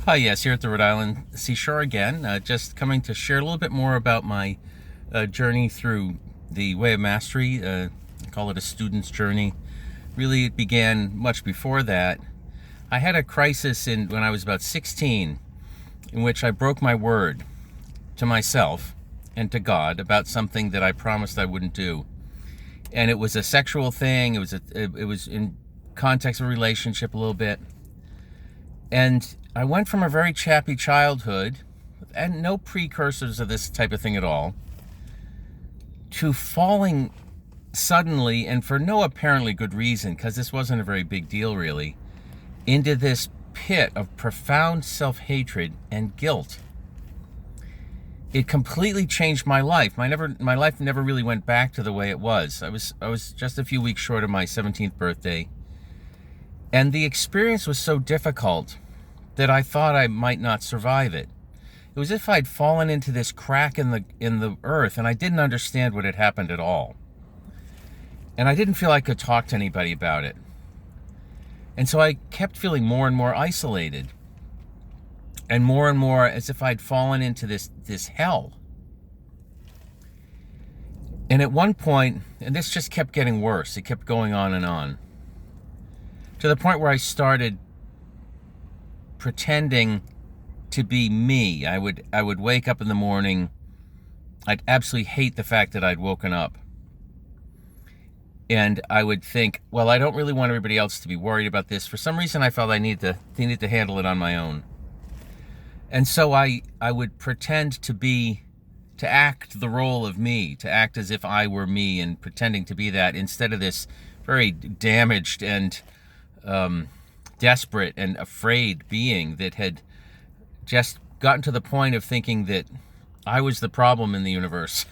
Hi, yes, here at the Rhode Island Seashore again. Just coming to share a little bit more about my journey through the Way of Mastery. I call it a student's journey. Really, it began much before that. I had a crisis when I was about 16, in which I broke my word to myself and to God about something that I promised I wouldn't do. And it was a sexual thing. It was in context of a relationship a little bit. And I went from a very chappy childhood, and no precursors of this type of thing at all, to falling suddenly, and for no apparently good reason, because this wasn't a very big deal really, into this pit of profound self-hatred and guilt. It completely changed my life. My life never really went back to the way it was. I was just a few weeks short of my 17th birthday, and the experience was so difficult that I thought I might not survive it. It was as if I'd fallen into this crack in the earth, and I didn't understand what had happened at all. And I didn't feel I could talk to anybody about it. And so I kept feeling more and more isolated, and more as if I'd fallen into this hell. And at one point, and this just kept getting worse, it kept going on and on, to the point where I started pretending to be me. I would wake up in the morning. I'd absolutely hate the fact that I'd woken up. And I would think, well, I don't really want everybody else to be worried about this. For some reason, I felt I needed to handle it on my own. And so I would pretend to act the role of me, to act as if I were me and pretending to be that, instead of this very damaged and desperate and afraid being that had just gotten to the point of thinking that I was the problem in the universe,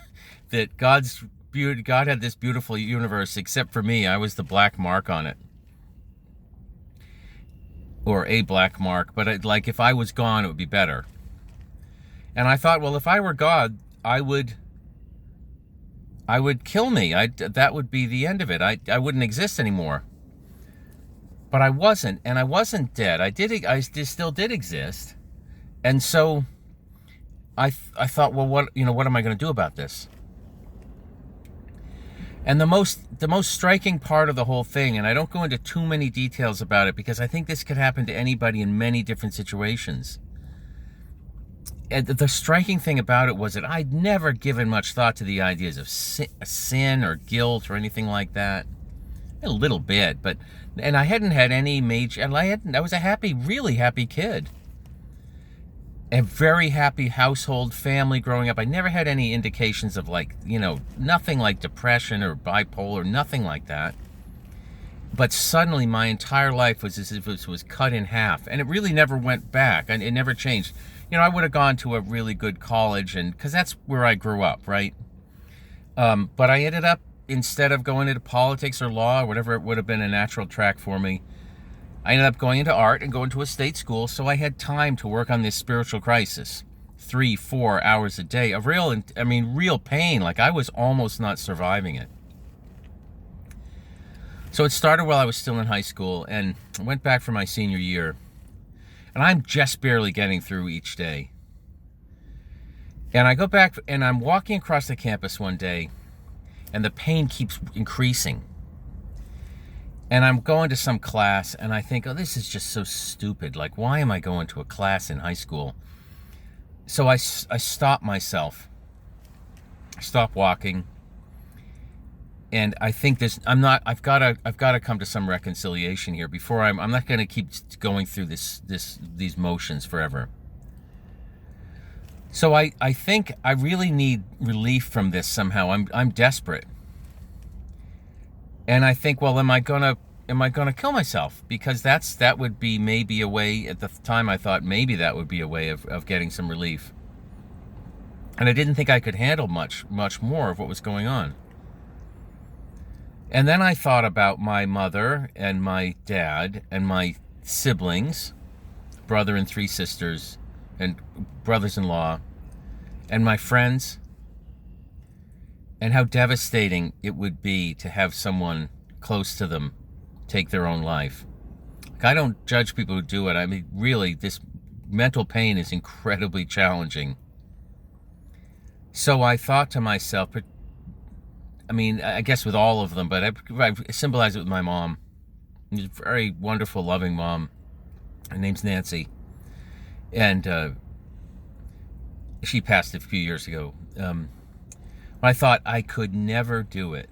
that God had this beautiful universe, except for me. I was the black mark on it, or a black mark, but like if I was gone, it would be better. And I thought, well, if I were God, I would kill me. That would be the end of it. I wouldn't exist anymore. But I wasn't, and I wasn't dead. I still did exist. And so I thought, well, what am I going to do about this? And the most striking part of the whole thing, and I don't go into too many details about it because I think this could happen to anybody in many different situations. And the striking thing about it was that I'd never given much thought to the ideas of sin or guilt or anything like that. A little bit, and I hadn't had any major, I was a really happy kid. A very happy household, family growing up. I never had any indications of nothing like depression or bipolar, nothing like that. But suddenly my entire life was as if it was cut in half, and it really never went back, and it never changed. I would have gone to a really good college, and because that's where I grew up, right? But I ended up, instead of going into politics or law or whatever, it would have been a natural track for me, I ended up going into art and going to a state school, so I had time to work on this spiritual crisis. 3-4 hours a day of real pain. Like I was almost not surviving it. So it started while I was still in high school, and I went back for my senior year, and I'm just barely getting through each day. And I go back, and I'm walking across the campus one day, and the pain keeps increasing. And I'm going to some class, and I think, oh, this is just so stupid. Like, why am I going to a class in high school? So I stop myself. I stop walking. And I think I've got to come to some reconciliation here before I'm not going to keep going through these motions forever. So I think I really need relief from this somehow. I'm desperate. And I think, well, am I gonna kill myself? Because that would be maybe a way. At the time I thought maybe that would be a way of getting some relief. And I didn't think I could handle much more of what was going on. And then I thought about my mother and my dad and my siblings, brother and 3 sisters, and brothers-in-law, and my friends, and how devastating it would be to have someone close to them take their own life. I don't judge people who do it. I mean, really, this mental pain is incredibly challenging. So I thought to myself, I mean, I guess with all of them, but I symbolize it with my mom. She's a very wonderful, loving mom. Her name's Nancy. And she passed a few years ago. I thought I could never do it.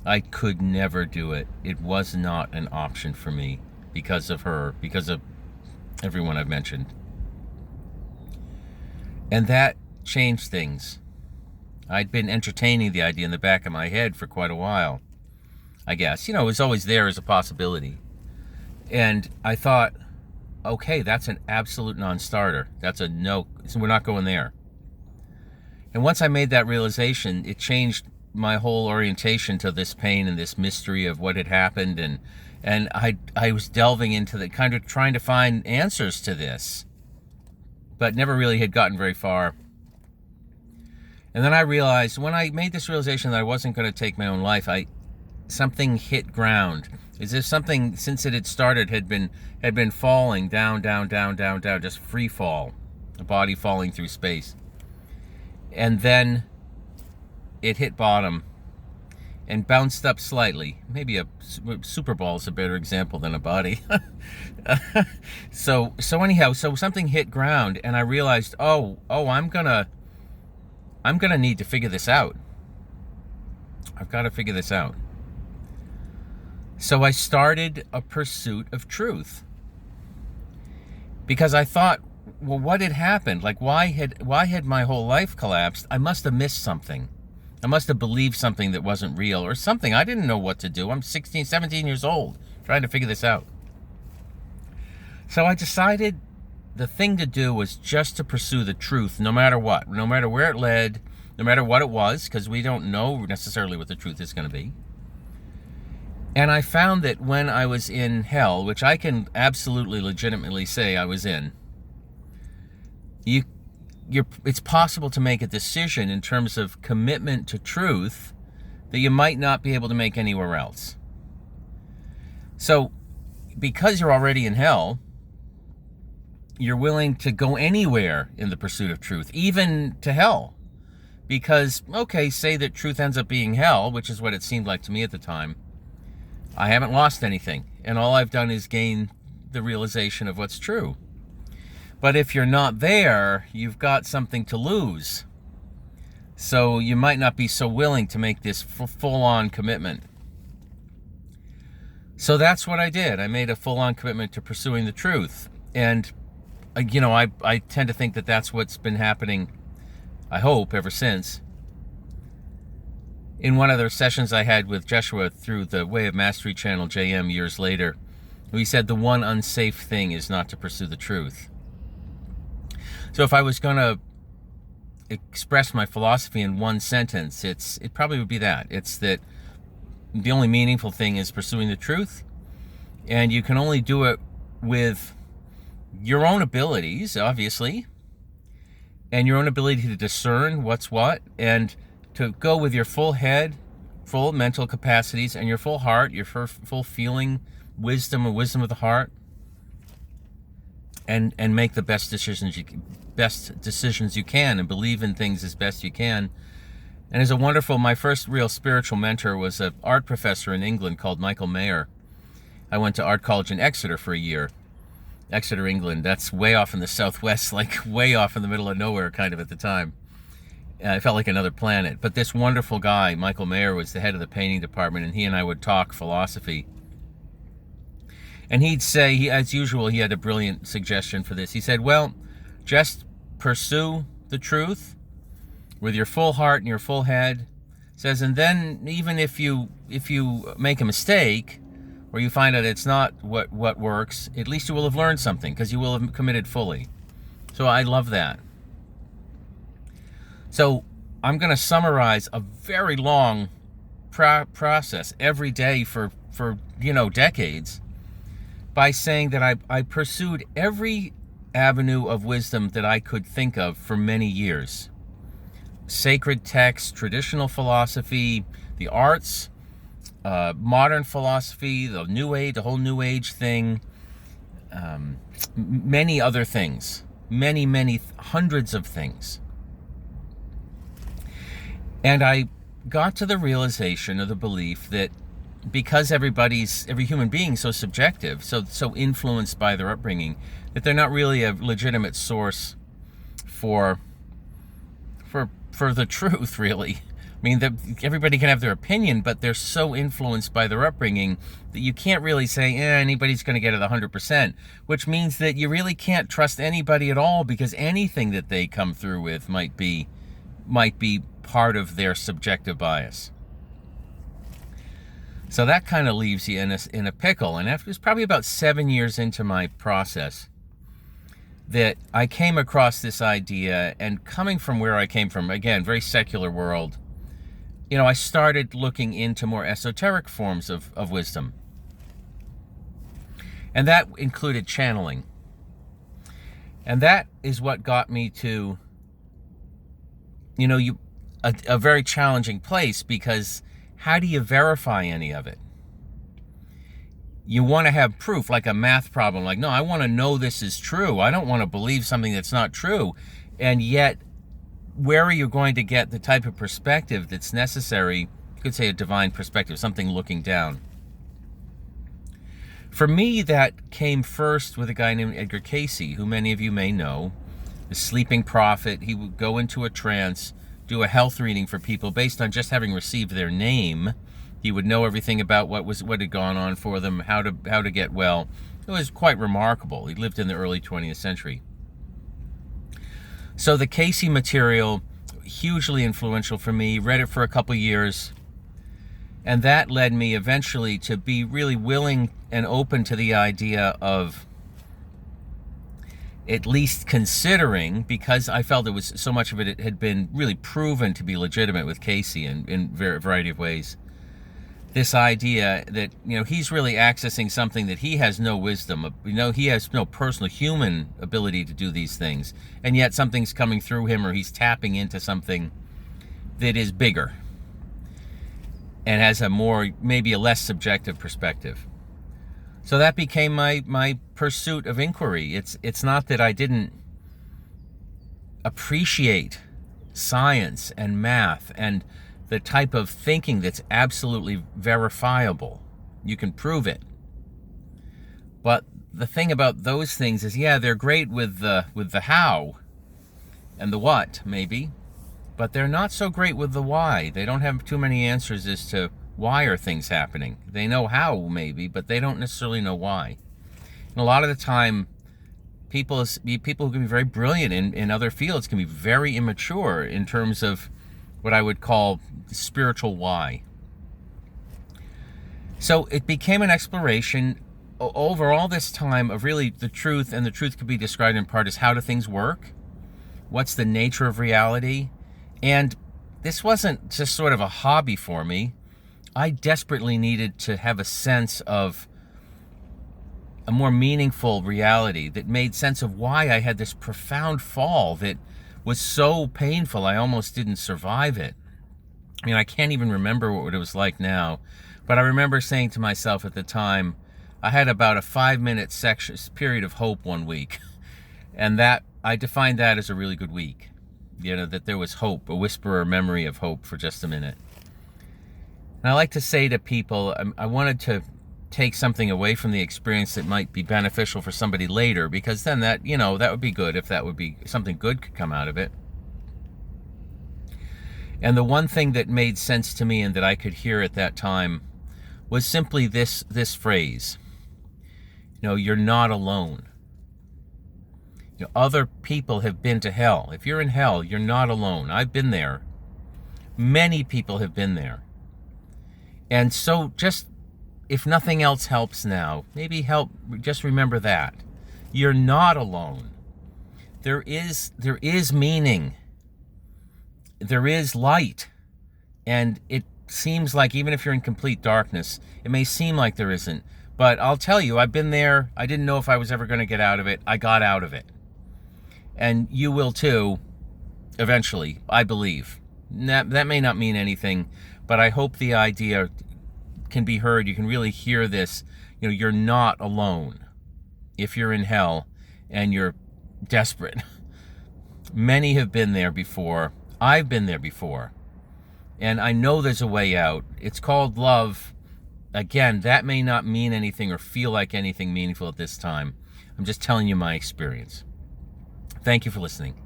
I could never do it. It was not an option for me because of her, because of everyone I've mentioned. And that changed things. I'd been entertaining the idea in the back of my head for quite a while, I guess. You know, it was always there as a possibility. And I thought, okay, that's an absolute non-starter. That's a no. So we're not going there. And once I made that realization, it changed my whole orientation to this pain and this mystery of what had happened. And I was delving into the kind of trying to find answers to this, but never really had gotten very far. And then I realized, when I made this realization that I wasn't going to take my own life, something hit ground. As if something, since it had started, had been falling down, just free fall, a body falling through space. And then it hit bottom and bounced up slightly. Maybe a super ball is a better example than a body. So anyhow, something hit ground, and I realized, I'm gonna need to figure this out. I've got to figure this out. So I started a pursuit of truth, because I thought, well, what had happened? Like, why had my whole life collapsed? I must have missed something. I must have believed something that wasn't real, or something. I didn't know what to do. I'm 16, 17 years old, trying to figure this out. So I decided the thing to do was just to pursue the truth, no matter what, no matter where it led, no matter what it was, because we don't know necessarily what the truth is going to be. And I found that when I was in hell, which I can absolutely legitimately say I was in, it's possible to make a decision in terms of commitment to truth that you might not be able to make anywhere else. So, because you're already in hell, you're willing to go anywhere in the pursuit of truth, even to hell. Because, okay, say that truth ends up being hell, which is what it seemed like to me at the time. I haven't lost anything, and all I've done is gain the realization of what's true. But if you're not there, you've got something to lose. So you might not be so willing to make this full-on commitment. So that's what I did. I made a full-on commitment to pursuing the truth. And, I tend to think that that's what's been happening, I hope, ever since. In one of the sessions I had with Joshua through the Way of Mastery channel, JM, years later, we said the one unsafe thing is not to pursue the truth. So if I was going to express my philosophy in one sentence, it probably would be that. It's that the only meaningful thing is pursuing the truth, and you can only do it with your own abilities, obviously, and your own ability to discern what's what, and to go with your full head, full mental capacities, and your full heart, your full feeling, wisdom of the heart, and make the best decisions you can, and believe in things as best you can. And as my first real spiritual mentor was an art professor in England called Michael Mayer. I went to art college in Exeter for a year. Exeter, England. That's way off in the southwest, like way off in the middle of nowhere kind of at the time. I felt like another planet. But this wonderful guy, Michael Mayer, was the head of the painting department, and he and I would talk philosophy. And he'd say, as usual, he had a brilliant suggestion for this. He said, well, just pursue the truth with your full heart and your full head. Says, and then even if you make a mistake, or you find out it's not what works, at least you will have learned something, because you will have committed fully. So I love that. So I'm going to summarize a very long process every day for decades by saying that I pursued every avenue of wisdom that I could think of for many years. Sacred texts, traditional philosophy, the arts, modern philosophy, the New Age, the whole New Age thing, many other things, many hundreds of things. And I got to the realization of the belief that because every human being is so subjective, so influenced by their upbringing, that they're not really a legitimate source for the truth, really. I mean, everybody can have their opinion, but they're so influenced by their upbringing that you can't really say, anybody's going to get it 100%, which means that you really can't trust anybody at all, because anything that they come through with might be part of their subjective bias. So that kind of leaves you in a pickle. And after, it was probably about 7 years into my process that I came across this idea, and coming from where I came from, again, very secular world, I started looking into more esoteric forms of wisdom. And that included channeling. And that is what got me to, a very challenging place, because how do you verify any of it? You want to have proof, like a math problem. Like, no, I want to know this is true. I don't want to believe something that's not true. And yet, where are you going to get the type of perspective that's necessary? You could say a divine perspective, something looking down. For me, that came first with a guy named Edgar Cayce, who many of you may know, the sleeping prophet. He would go into a trance, do a health reading for people based on just having received their name. He would know everything about what had gone on for them, how to get well. It was quite remarkable. He lived in the early 20th century. So the Cayce material, hugely influential for me. Read it for a couple years. And that led me eventually to be really willing and open to the idea of at least considering, because I felt it was so much of it had been really proven to be legitimate with Cayce in a variety of ways. This idea that, he's really accessing something that he has no wisdom, he has no personal human ability to do these things, and yet something's coming through him, or he's tapping into something that is bigger and has maybe a less subjective perspective. So that became my pursuit of inquiry. It's not that I didn't appreciate science and math and the type of thinking that's absolutely verifiable. You can prove it. But the thing about those things is, they're great with the how and the what, maybe, but they're not so great with the why. They don't have too many answers as to why are things happening. They know how, maybe, but they don't necessarily know why. And a lot of the time, people who can be very brilliant in other fields can be very immature in terms of what I would call the spiritual why. So it became an exploration over all this time of really the truth, and the truth could be described in part as how do things work? What's the nature of reality? And this wasn't just sort of a hobby for me. I desperately needed to have a sense of a more meaningful reality that made sense of why I had this profound fall that was so painful I almost didn't survive it. I mean, I can't even remember what it was like now, but I remember saying to myself at the time, I had about a 5-minute period of hope one week, and that I defined that as a really good week. That there was hope, a whisper or memory of hope for just a minute. And I like to say to people, I wanted to take something away from the experience that might be beneficial for somebody later, because then that would be good, if that would be something good could come out of it. And the one thing that made sense to me and that I could hear at that time was simply this phrase, you're not alone. Other people have been to hell. If you're in hell, you're not alone. I've been there. Many people have been there. And so just, if nothing else helps now, just remember that. You're not alone. There is meaning. There is light. And it seems like, even if you're in complete darkness, it may seem like there isn't. But I'll tell you, I've been there. I didn't know if I was ever going to get out of it. I got out of it. And you will too, eventually, I believe. That may not mean anything, but I hope the idea can be heard. You can really hear this. You're not alone if you're in hell and you're desperate. Many have been there before. I've been there before. And I know there's a way out. It's called love. Again, that may not mean anything or feel like anything meaningful at this time. I'm just telling you my experience. Thank you for listening.